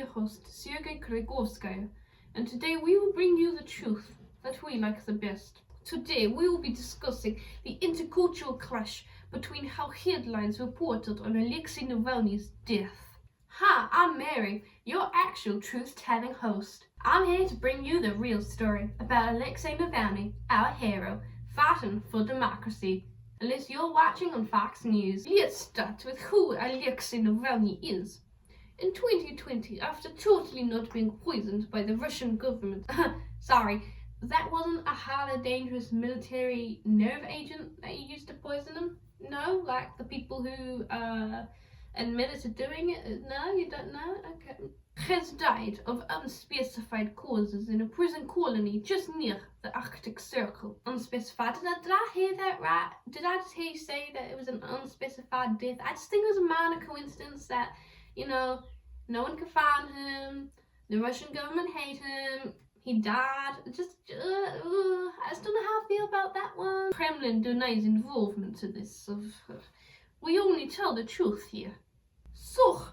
your host, Sergei Krygovskaya, and today we will bring you the truth that we like the best. Today we will be discussing the intercultural clash between how headlines reported on Alexei Navalny's death. Hi, I'm Mary, your actual truth-telling host. I'm here to bring you the real story about Alexei Navalny, our hero, fighting for democracy. Unless you're watching on Fox News, let's start with who Alexei Navalny is. In 2020, after totally not being poisoned by the Russian government, sorry, that wasn't a highly dangerous military nerve agent that used to poison him? No, like the people who admitted to doing it? No, you don't know? Okay. Has died of unspecified causes in a prison colony just near the Arctic Circle. Unspecified. Did I hear that right? Did I just hear you say that it was an unspecified death? I just think it was a minor coincidence that, no one could find him, the Russian government hate him, he died. I just don't know how I feel about that one. Kremlin denies involvement to this. We only tell the truth here. So,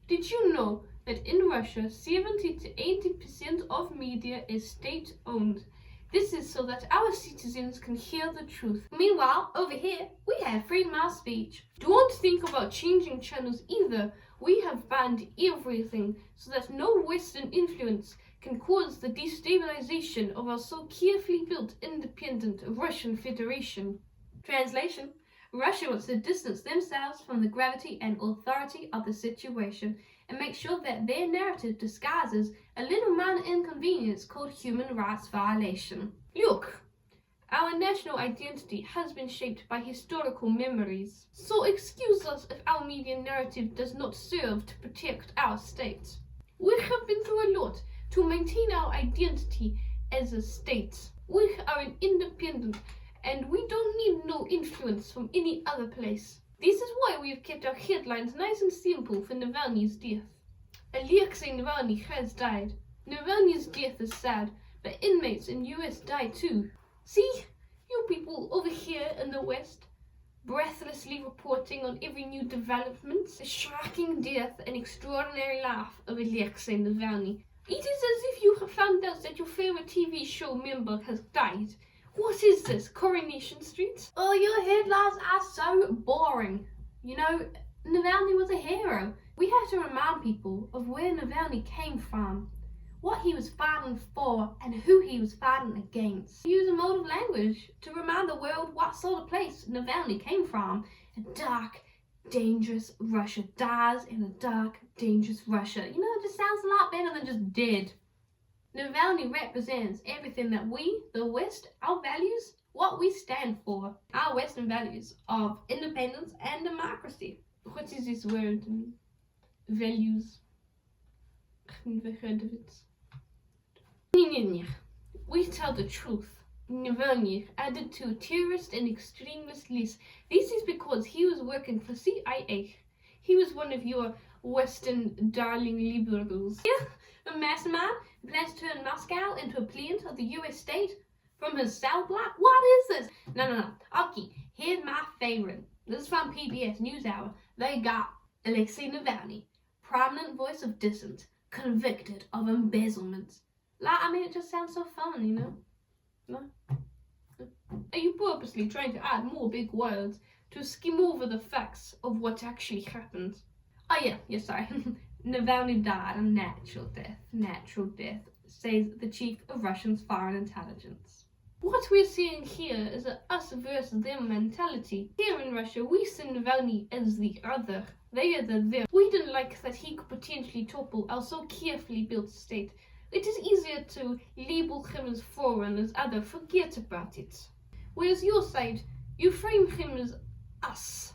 did you know that in Russia 70 to 80% of media is state-owned? This is so that our citizens can hear the truth. Meanwhile, over here, we have freedom of speech. Don't think about changing channels either. We have banned everything so that no Western influence can cause the destabilization of our so carefully built independent Russian Federation. Translation: Russia wants to distance themselves from the gravity and authority of the situation and make sure that their narrative disguises a little minor inconvenience called human rights violation. Look, our national identity has been shaped by historical memories, so excuse us if our media narrative does not serve to protect our state. We have been through a lot to maintain our identity as a state. We are an independent and we don't need no influence from any other place. This is why we have kept our headlines nice and simple for Navalny's death. Alexei Navalny has died. Navalny's death is sad, but inmates in US die too. See, you people over here in the West, breathlessly reporting on every new development, the shocking death and extraordinary life of Alexei Navalny. It is as if you have found out that your favorite TV show member has died. What is this, Coronation Street? Oh, your headlines are so boring. Navalny was a hero. We have to remind people of where Navalny came from, what he was fighting for, and who he was fighting against. Use a mode of language to remind the world what sort of place Navalny came from. A dark, dangerous Russia. Dies in a dark, dangerous Russia. It just sounds a lot better than just dead. Navalny represents everything that we, the West, our values, what we stand for. Our Western values of independence and democracy. What is this word? Values. I've never heard of it. We tell the truth. Navalny added to a terrorist and extremist list. This is because he was working for CIA. He was one of your Western darling liberals. Yeah, a mastermind plans to turn Moscow into a plant of the US state from his cell block. What is this? No. Okay, here's my favorite. This is from PBS NewsHour. They got Alexei Navalny, prominent voice of dissent, convicted of embezzlement. It just sounds so fun, No? Are you purposely trying to add more big words to skim over the facts of what actually happened? Oh yeah, sorry. Navalny died a natural death, says the chief of Russia's foreign intelligence. What we're seeing here is a us versus them mentality. Here in Russia, we see Navalny as the other. They are the them. We didn't like that he could potentially topple our so carefully built state. It is easier to label him as foreign, as other, forget about it. Whereas your side, you frame him as us.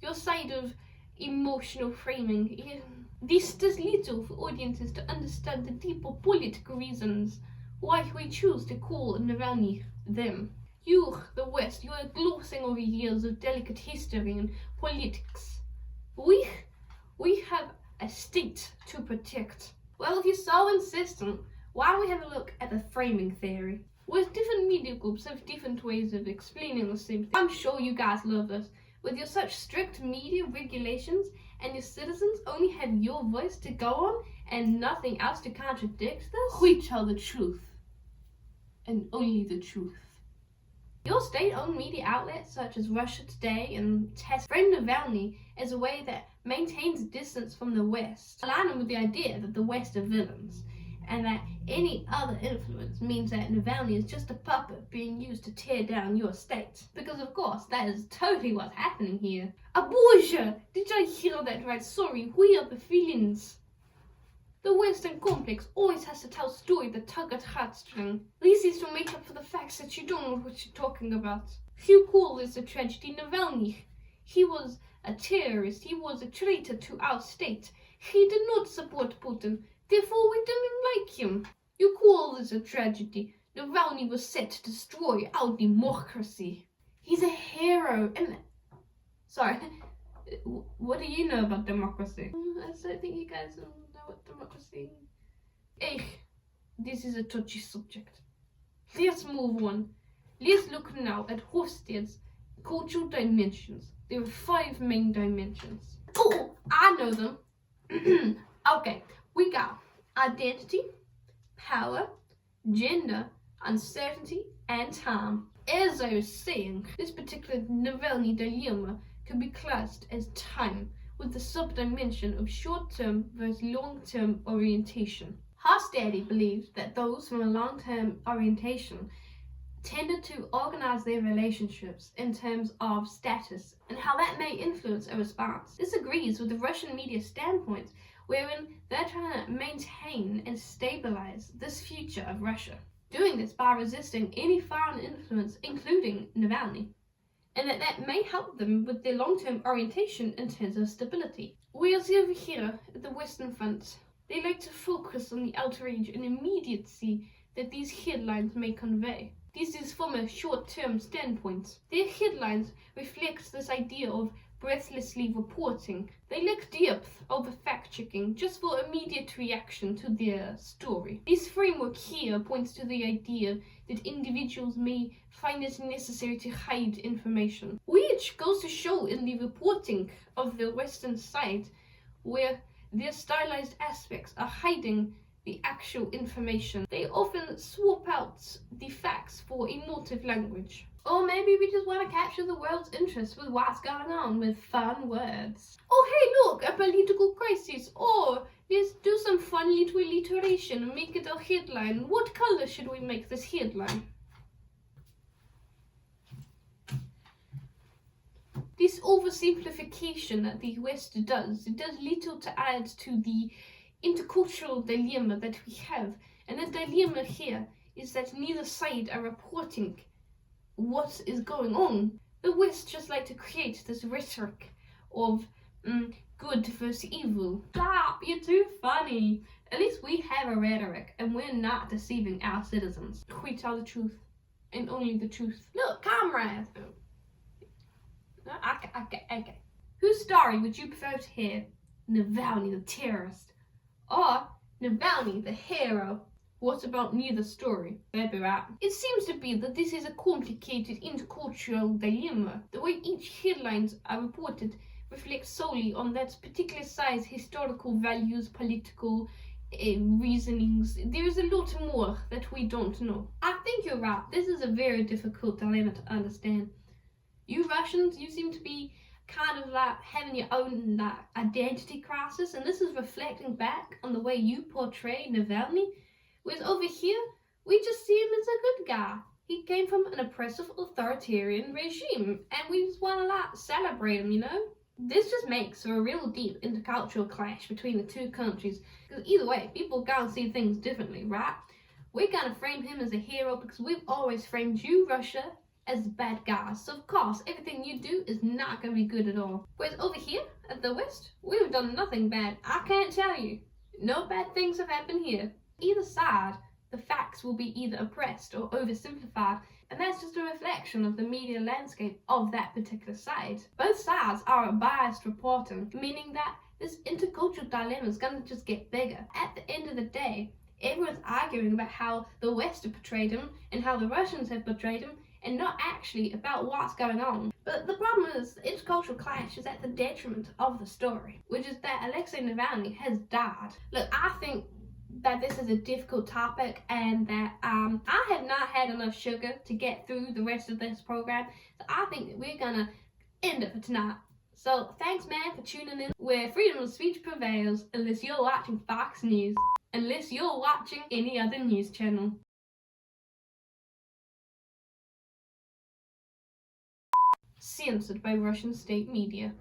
Your side of emotional framing. This does little for audiences to understand the deeper political reasons why we choose to call Navalny them. You, the West, you are glossing over years of delicate history and politics. We have a state to protect. Well, if you're so insistent, why don't we have a look at the framing theory? With different media groups have different ways of explaining the same thing. I'm sure you guys love this. With your such strict media regulations and your citizens only have your voice to go on and nothing else to contradict this? We tell the truth, and only the truth. Your state-owned media outlets such as Russia Today and TESS frame Navalny as a way that maintains distance from the West, aligning with the idea that the West are villains, and that any other influence means that Navalny is just a puppet being used to tear down your state. Because of course, that is totally what's happening here. Abortion! Did I hear that right? Sorry, we are the villains. The Western complex always has to tell a story that tug at heartstring. This is to make up for the facts that you don't know what you're talking about. You call this a tragedy, Navalny. He was a terrorist. He was a traitor to our state. He did not support Putin. Therefore, we didn't like him. You call this a tragedy. Navalny was set to destroy our democracy. He's a hero and... Sorry, what do you know about democracy? I don't think you guys know what democracy is. This is a touchy subject. Let's move on. Let's look now at Hofstede's cultural dimensions. There are 5 main dimensions. Oh, I know them. Okay, we got identity, power, gender, uncertainty, and time. As I was saying, this particular Navalny dilemma can be classed as time, with the sub-dimension of short-term versus long-term orientation. Hofstede believed that those from a long-term orientation tended to organize their relationships in terms of status and how that may influence a response. This agrees with the Russian media standpoint, wherein they're trying to maintain and stabilize this future of Russia, doing this by resisting any foreign influence, including Navalny, and that may help them with their long-term orientation in terms of stability. Whereas over here at the Western Front, they like to focus on the outrage and immediacy that these headlines may convey. This is from a short-term standpoint. Their headlines reflect this idea of breathlessly reporting. They lack depth of fact-checking just for immediate reaction to their story. This framework here points to the idea that individuals may find it necessary to hide information, which goes to show in the reporting of the Western side, where their stylized aspects are hiding the actual information. They often swap out the facts for emotive language. Or maybe we just want to capture the world's interest with what's going on with fun words. Oh hey look, a political crisis. Or let's do some fun little alliteration and make it a headline. What color should we make this headline? This oversimplification that the West does, it does little to add to the intercultural dilemma that we have. And the dilemma here is that neither side are reporting what is going on. The West just like to create this rhetoric of good versus evil. Stop, you're too funny. At least we have a rhetoric and we're not deceiving our citizens. We tell the truth and only the truth. Look, comrades. Okay. Whose story would you prefer to hear? Navalny the terrorist or Navalny the hero? What about neither story? That'd be right. It seems to be that this is a complicated intercultural dilemma. The way each headlines are reported reflects solely on that particular side's historical values, political reasonings. There is a lot more that we don't know. I think you're right. This is a very difficult dilemma to understand. You Russians, you seem to be kind of like having your own identity crisis, and this is reflecting back on the way you portray Navalny. Whereas over here, we just see him as a good guy. He came from an oppressive authoritarian regime, and we just want to celebrate him, you know? This just makes for a real deep intercultural clash between the two countries, because either way, people gonna see things differently, right? We're gonna frame him as a hero because we've always framed you, Russia, as the bad guys. So of course, everything you do is not gonna be good at all. Whereas over here, at the West, we've done nothing bad. I can't tell you. No bad things have happened here. Either side, the facts will be either oppressed or oversimplified, and that's just a reflection of the media landscape of that particular side. Both sides are biased reporting, meaning that this intercultural dilemma is going to just get bigger. At the end of the day, everyone's arguing about how the West have portrayed him and how the Russians have portrayed him, and not actually about what's going on. But the problem is, the intercultural clash is at the detriment of the story, which is that Alexei Navalny has died. Look, I think that this is a difficult topic and that I have not had enough sugar to get through the rest of this program, so I think that we're gonna end it for tonight. So thanks, man, for tuning in, where freedom of speech prevails, unless you're watching Fox News, unless you're watching any other news channel. Censored by Russian state media.